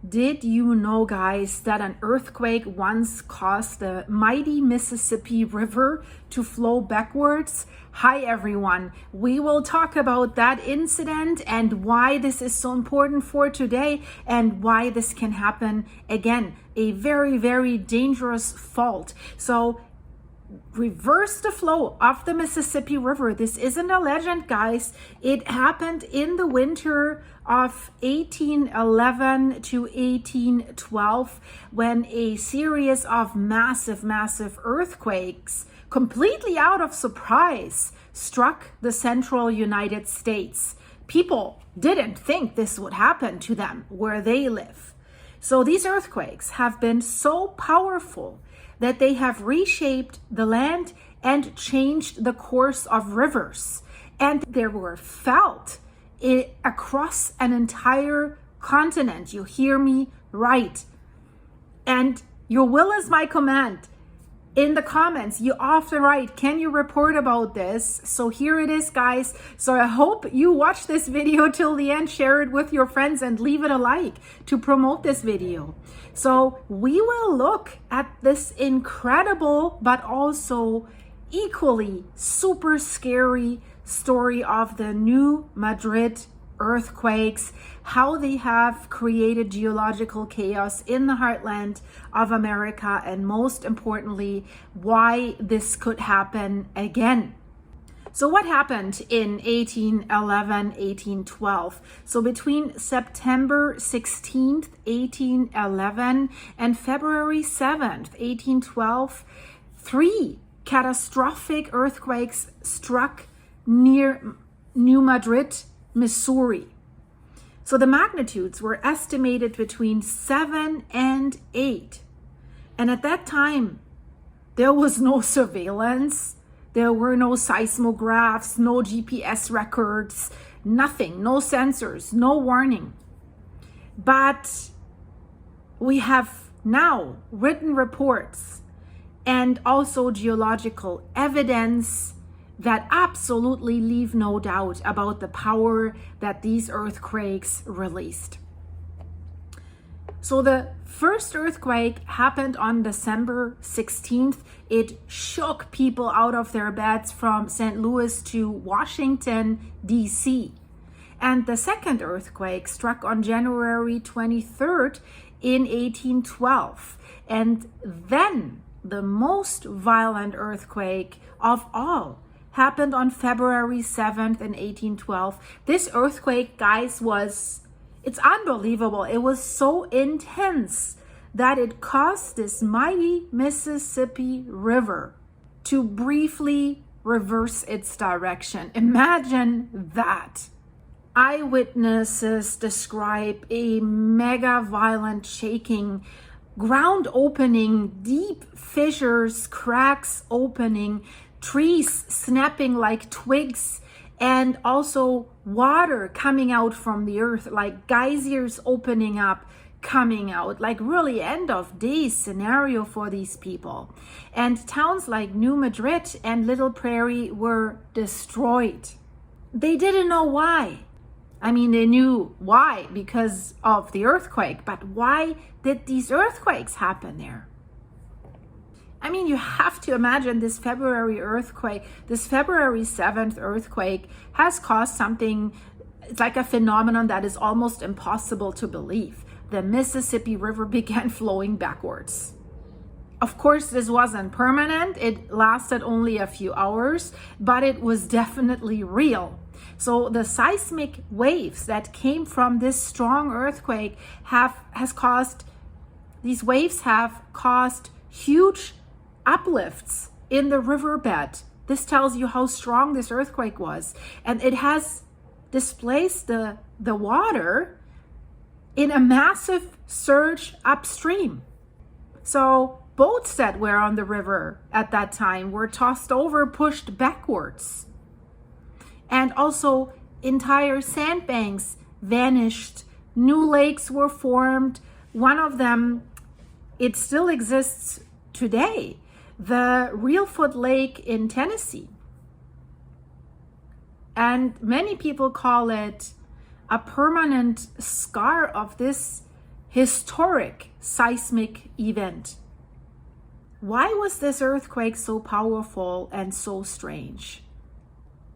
Did you know, guys, that an earthquake once caused the mighty Mississippi River to flow backwards? Hi, everyone. We will talk about that incident and why this is so important for today and why this can happen again. A very, very dangerous fault. So reverse the flow of the Mississippi River. This isn't a legend, guys. It happened in the winter of 1811 to 1812 when a series of massive earthquakes, completely out of surprise, struck the central United States. People didn't think this would happen to them where they live. So these earthquakes have been so powerful that they have reshaped the land and changed the course of rivers. And they were felt across an entire continent. You hear me right. And your will is my command. In the comments, you often write, can you report about this? So here it is, guys. So I hope you watch this video till the end, share it with your friends, and leave it a like to promote this video. So we will look at this incredible, but also equally super scary story of the New Madrid earthquakes, how they have created geological chaos in the heartland of America, and most importantly, why this could happen again. So what happened in 1811, 1812? So between September 16th, 1811 and February 7th, 1812, 3 catastrophic earthquakes struck near New Madrid, Missouri. So the magnitudes were estimated between 7 and 8. And at that time, there was no surveillance. There were no seismographs, no GPS records, nothing, no sensors, no warning. But we have now written reports and also geological evidence that absolutely leave no doubt about the power that these earthquakes released. So the first earthquake happened on December 16th. It shook people out of their beds from St. Louis to Washington, D.C. And the second earthquake struck on January 23rd in 1812. And then the most violent earthquake of all happened on February 7th in 1812. This earthquake, guys, it's unbelievable. It was so intense that it caused this mighty Mississippi River to briefly reverse its direction. Imagine that. Eyewitnesses describe a mega violent shaking, ground opening, deep fissures, cracks opening, trees snapping like twigs, and also water coming out from the earth, like geysers opening up, coming out, like really end of days scenario for these people. And towns like New Madrid and Little Prairie were destroyed. They didn't know why. I mean, they knew why because of the earthquake, but why did these earthquakes happen there? I mean, you have to imagine this February earthquake, this February 7th earthquake has caused something, it's like a phenomenon that is almost impossible to believe. The Mississippi River began flowing backwards. Of course, this wasn't permanent. It lasted only a few hours, but it was definitely real. So the seismic waves that came from this strong earthquake these waves have caused huge uplifts in the riverbed. This tells you how strong this earthquake was. And it has displaced the water in a massive surge upstream. So boats that were on the river at that time were tossed over, pushed backwards. And also entire sandbanks vanished. New lakes were formed. One of them, it still exists today, the Reelfoot Lake in Tennessee. And many people call it a permanent scar of this historic seismic event. Why was this earthquake so powerful and so strange?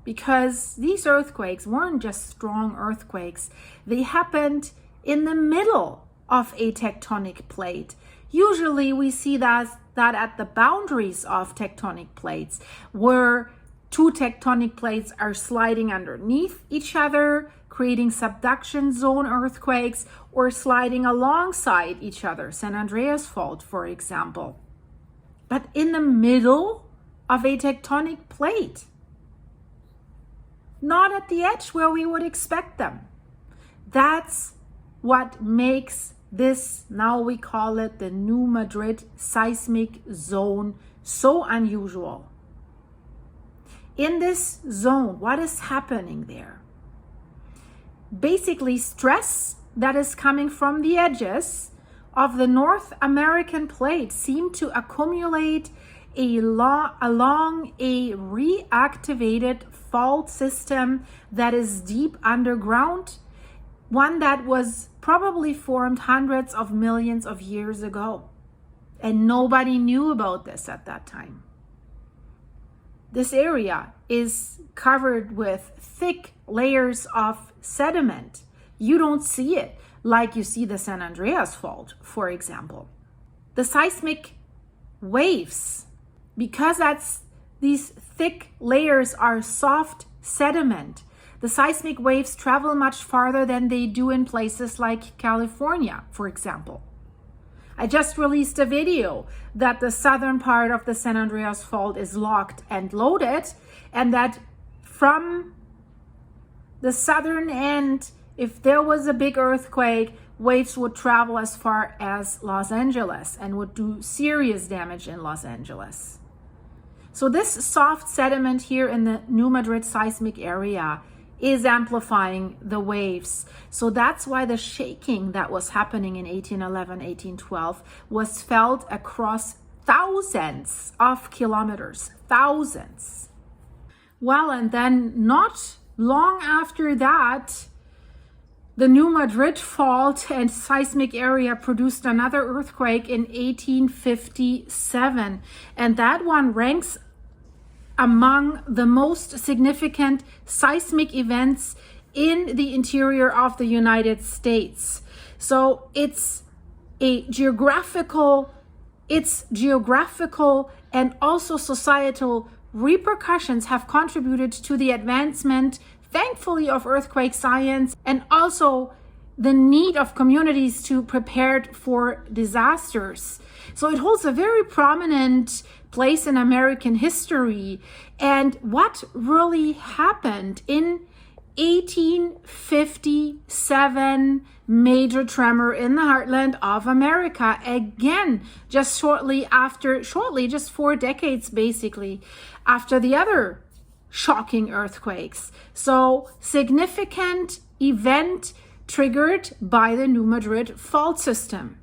Because these earthquakes weren't just strong earthquakes. They happened in the middle of a tectonic plate. Usually we see that at the boundaries of tectonic plates, where two tectonic plates are sliding underneath each other, creating subduction zone earthquakes, or sliding alongside each other, San Andreas Fault, for example. But in the middle of a tectonic plate, not at the edge where we would expect them. That's what makes this, now we call it the New Madrid Seismic Zone, so unusual. In this zone, what is happening there? Basically, stress that is coming from the edges of the North American plate seem to accumulate along a reactivated fault system that is deep underground, one that was probably formed hundreds of millions of years ago. And nobody knew about this at that time. This area is covered with thick layers of sediment. You don't see it like you see the San Andreas Fault, for example. The seismic waves, because these thick layers are soft sediment, the seismic waves travel much farther than they do in places like California, for example. I just released a video that the southern part of the San Andreas Fault is locked and loaded, and that from the southern end, if there was a big earthquake, waves would travel as far as Los Angeles and would do serious damage in Los Angeles. So this soft sediment here in the New Madrid seismic area is amplifying the waves. So that's why the shaking that was happening in 1811, 1812 was felt across thousands of kilometers, thousands. Well, and then not long after that, the New Madrid Fault and seismic area produced another earthquake in 1857. And that one ranks among the most significant seismic events in the interior of the United States. So its geographical and also societal repercussions have contributed to the advancement, thankfully, of earthquake science, and also the need of communities to prepare for disasters. So it holds a very prominent place in American history. And what really happened in 1857, major tremor in the heartland of America, again, just 4 decades basically after the other shocking earthquakes. So significant event triggered by the New Madrid fault system.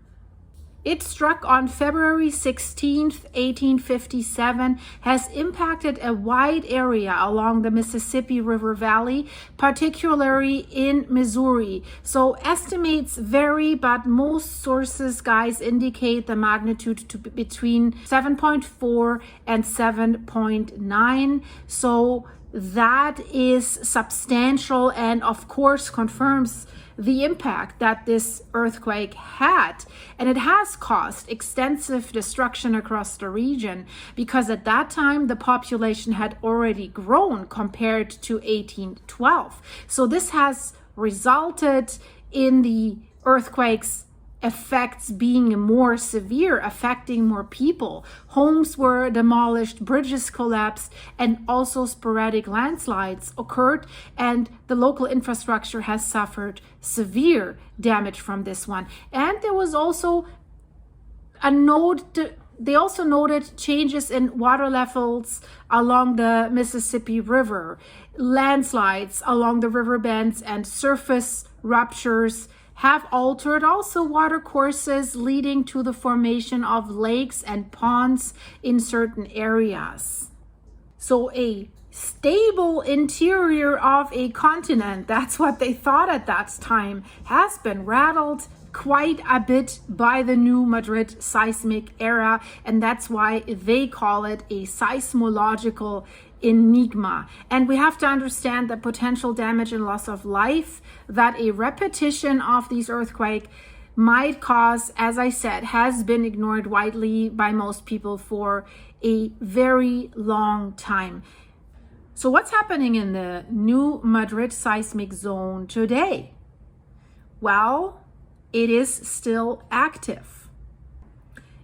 It struck on February 16th, 1857, has impacted a wide area along the Mississippi River Valley, particularly in Missouri. So estimates vary, but most sources, guys, indicate the magnitude to be between 7.4 and 7.9. So that is substantial and of course confirms the impact that this earthquake had. And it has caused extensive destruction across the region because at that time the population had already grown compared to 1812. So this has resulted in the earthquake's effects being more severe, affecting more people. Homes were demolished, bridges collapsed, and also sporadic landslides occurred, and the local infrastructure has suffered severe damage from this one. And there was also they also noted changes in water levels along the Mississippi River, landslides along the river bends, and surface ruptures have altered also water courses, leading to the formation of lakes and ponds in certain areas. So a stable interior of a continent, that's what they thought at that time, has been rattled quite a bit by the new Madrid seismic era, and that's why they call it a seismological enigma. And we have to understand the potential damage and loss of life that a repetition of these earthquakes might cause, as I said, has been ignored widely by most people for a very long time. So what's happening in the new Madrid seismic zone today? Well, it is still active.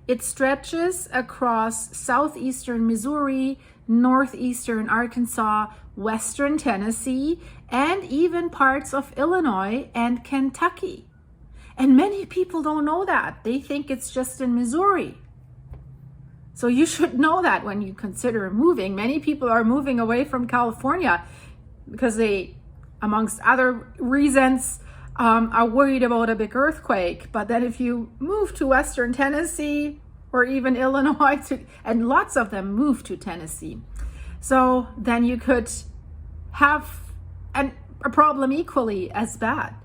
It stretches across southeastern Missouri, northeastern Arkansas, western Tennessee, and even parts of Illinois and Kentucky. And many people don't know that. They think it's just in Missouri. So you should know that when you consider moving. Many people are moving away from California because they, amongst other reasons, are worried about a big earthquake. But then if you move to western Tennessee or even Illinois, and lots of them move to Tennessee, so then you could have a problem equally as bad.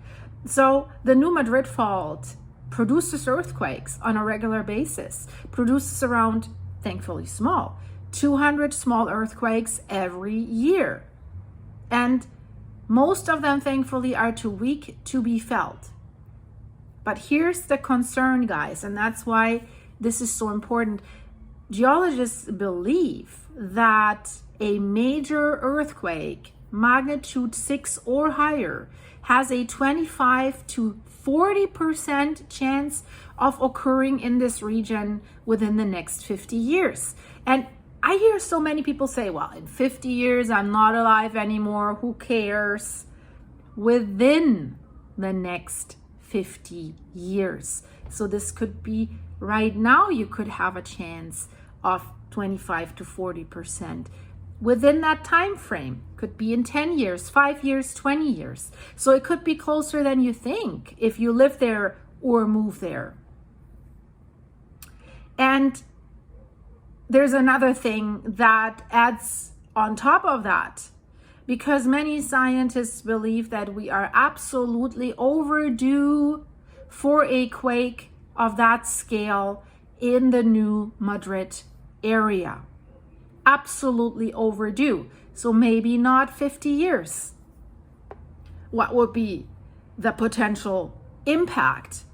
So the new Madrid fault produces earthquakes on a regular basis, produces around, thankfully small, 200 small earthquakes every year. And most of them, thankfully, are too weak to be felt. But here's the concern, guys, and that's why this is so important. Geologists believe that a major earthquake, magnitude 6 or higher, has a 25 to 40% chance of occurring in this region within the next 50 years. And I hear so many people say, well, in 50 years, I'm not alive anymore. Who cares? Within the next 50 years. So this could be right now, you could have a chance of 25 to 40%. Within that time frame, could be in 10 years, 5 years, 20 years. So it could be closer than you think if you live there or move there. And there's another thing that adds on top of that, because many scientists believe that we are absolutely overdue for a quake of that scale in the new Madrid area. Absolutely overdue. So maybe not 50 years. What would be the potential impact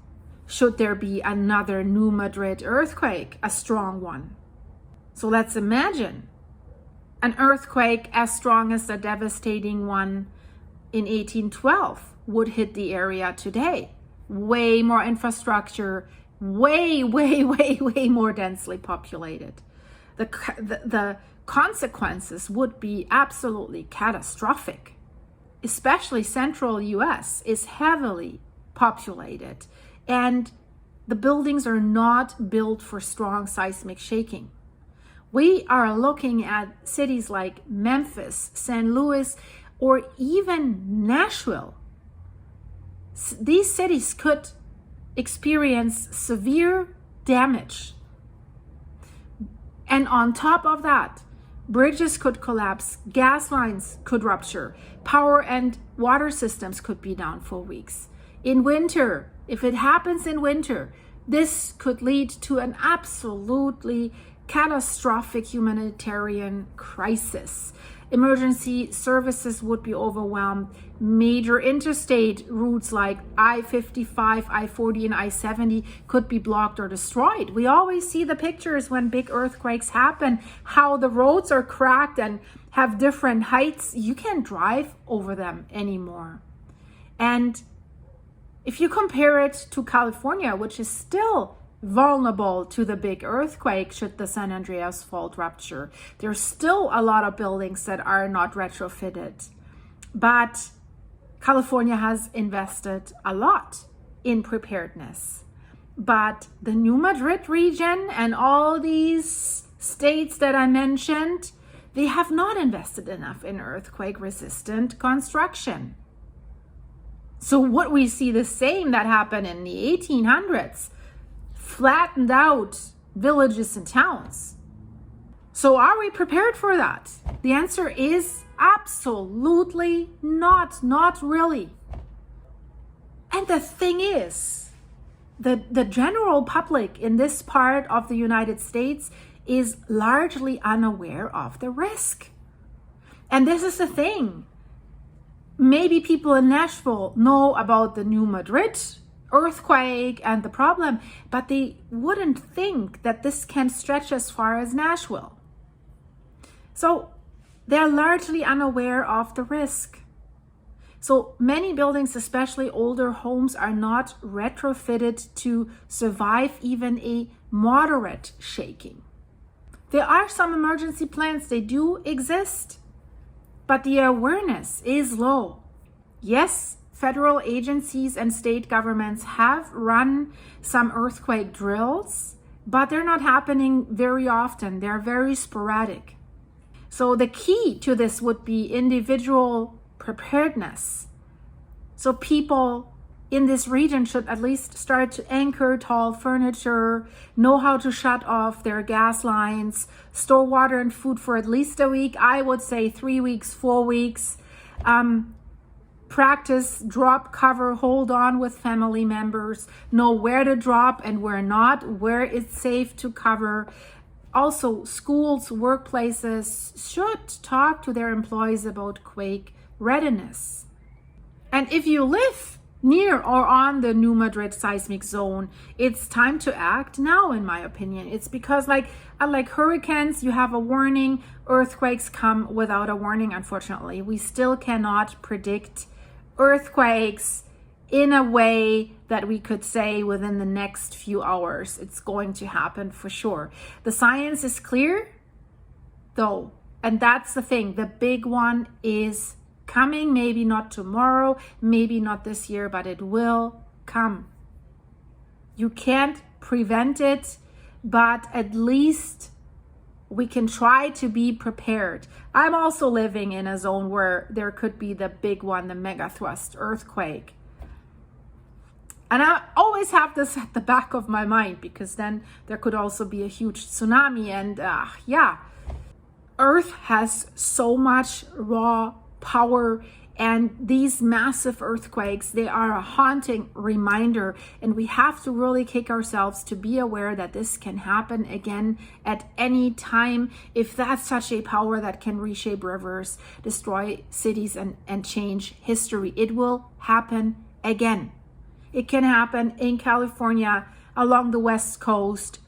should there be another new Madrid earthquake, a strong one? So let's imagine an earthquake as strong as the devastating one in 1812 would hit the area today. Way more infrastructure, way more densely populated. The consequences would be absolutely catastrophic. Especially central US is heavily populated, and the buildings are not built for strong seismic shaking. We are looking at cities like Memphis, St. Louis, or even Nashville. These cities could experience severe damage. And on top of that, bridges could collapse, gas lines could rupture, power and water systems could be down for weeks. In winter, if it happens in winter, this could lead to an absolutely catastrophic humanitarian crisis. Emergency services would be overwhelmed. Major interstate routes like I-55, I-40, and I-70 could be blocked or destroyed. We always see the pictures when big earthquakes happen, how the roads are cracked and have different heights. You can't drive over them anymore. And if you compare it to California, which is still vulnerable to the big earthquake should the San Andreas Fault rupture, there's still a lot of buildings that are not retrofitted. But California has invested a lot in preparedness. But the New Madrid region and all these states that I mentioned, they have not invested enough in earthquake-resistant construction. So what we see the same that happened in the 1800s, flattened out villages and towns. So are we prepared for that? The answer is absolutely not really. And the thing is, the general public in this part of the United States is largely unaware of the risk. And this is the thing. Maybe people in Nashville know about the new Madrid earthquake and the problem, but they wouldn't think that this can stretch as far as Nashville. So they're largely unaware of the risk. So many buildings, especially older homes, are not retrofitted to survive even a moderate shaking. There are some emergency plans, they do exist, but the awareness is low. Yes, federal agencies and state governments have run some earthquake drills, but they're not happening very often. They're very sporadic. So the key to this would be individual preparedness. So people in this region should at least start to anchor tall furniture, know how to shut off their gas lines, store water and food for at least a week. I would say 3 weeks, 4 weeks. Practice drop, cover, hold on with family members, know where to drop and where not, where it's safe to cover. Also, schools, workplaces should talk to their employees about quake readiness. And if you live near or on the new Madrid seismic zone, it's time to act now, in my opinion. It's because like hurricanes, you have a warning. Earthquakes come without a warning, unfortunately. We still cannot predict earthquakes in a way that we could say within the next few hours it's going to happen for sure. The science is clear though, and that's the thing. The big one is coming, maybe not tomorrow, maybe not this year, but it will come. You can't prevent it, but at least we can try to be prepared. I'm also living in a zone where there could be the big one, the mega thrust earthquake. And I always have this at the back of my mind, because then there could also be a huge tsunami. And Earth has so much raw power, and these massive earthquakes, they are a haunting reminder, and we have to really kick ourselves to be aware that this can happen again at any time. If that's such a power that can reshape rivers, destroy cities, and change history, it will happen again. It can happen in California, along the West Coast,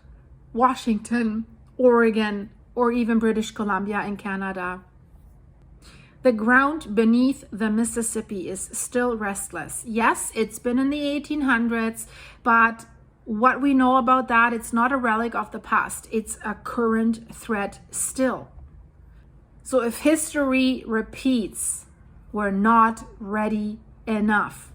Washington, Oregon, or even British Columbia in Canada. The ground beneath the Mississippi is still restless. Yes, it's been in the 1800s, but what we know about that, it's not a relic of the past. It's a current threat still. So if history repeats, we're not ready enough.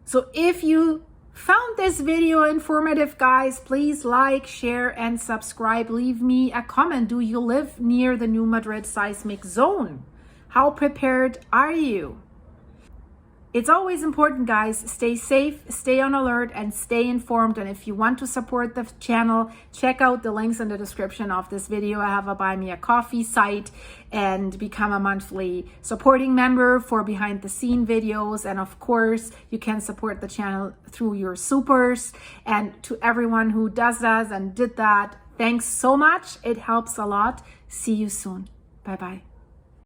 So if you found this video informative, guys, please like, share, and subscribe. Leave me a comment. Do you live near the new Madrid seismic zone? How prepared are you? It's always important, guys. Stay safe, stay on alert, and stay informed. And if you want to support the channel, check out the links in the description of this video. I have a Buy Me a Coffee site, and become a monthly supporting member for behind the scene videos. And of course, you can support the channel through your supers. And to everyone who does that and did that, thanks so much. It helps a lot. See you soon. Bye-bye.